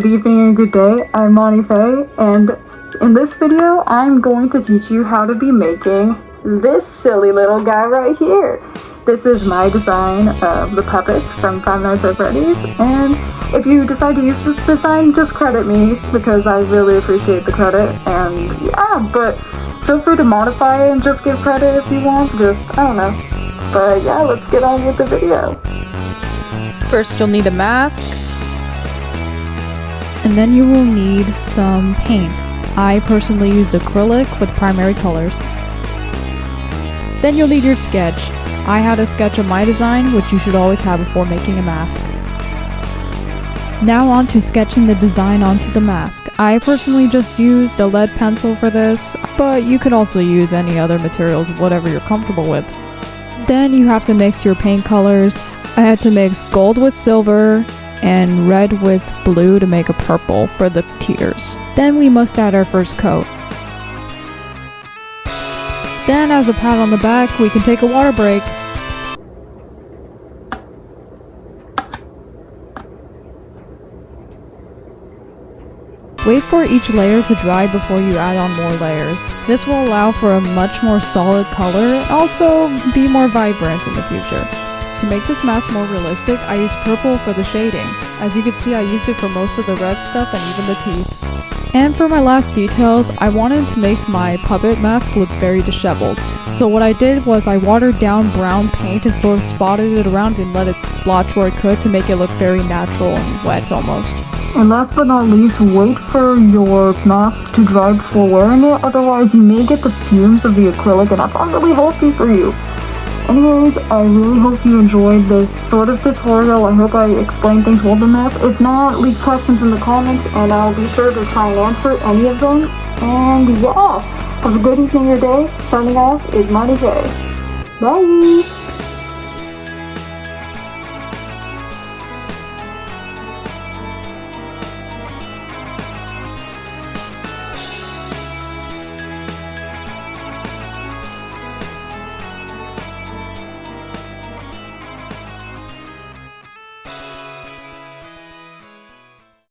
good evening, and good day. I'm Monty Faye, and in this video, I'm going to teach you how to be making this silly little guy right here. This is my design of the puppet from Five Nights at Freddy's, and if you decide to use this design, just credit me, because I really appreciate the credit, and yeah, but feel free to modify it and just give credit if you want, just, I don't know. But yeah, let's get on with the video. First, you'll need a mask, and then you will need some paint. I personally used acrylic with primary colors. Then you'll need your sketch. I had a sketch of my design, which you should always have before making a mask. Now on to sketching the design onto the mask. I personally just used a lead pencil for this, but you could also use any other materials, whatever you're comfortable with. Then you have to mix your paint colors. I had to mix gold with silver and red with blue to make a purple for the tears. Then we must add our first coat. Then as a pat on the back, we can take a water break. Wait for each layer to dry before you add on more layers. This will allow for a much more solid color and also be more vibrant in the future. To make this mask more realistic, I used purple for the shading. As you can see, I used it for most of the red stuff and even the teeth. And for my last details, I wanted to make my puppet mask look very disheveled. So what I did was I watered down brown paint and sort of spotted it around and let it splotch where it could to make it look very natural and wet almost. And last but not least, wait for your mask to dry before wearing it, otherwise you may get the fumes of the acrylic and that's not really healthy for you. Anyways, I really hope you enjoyed this sort of tutorial. I hope I explained things well enough. If not, leave questions in the comments and I'll be sure to try and answer any of them. And yeah, have a good evening or day. Signing off is Monty Faye. Bye!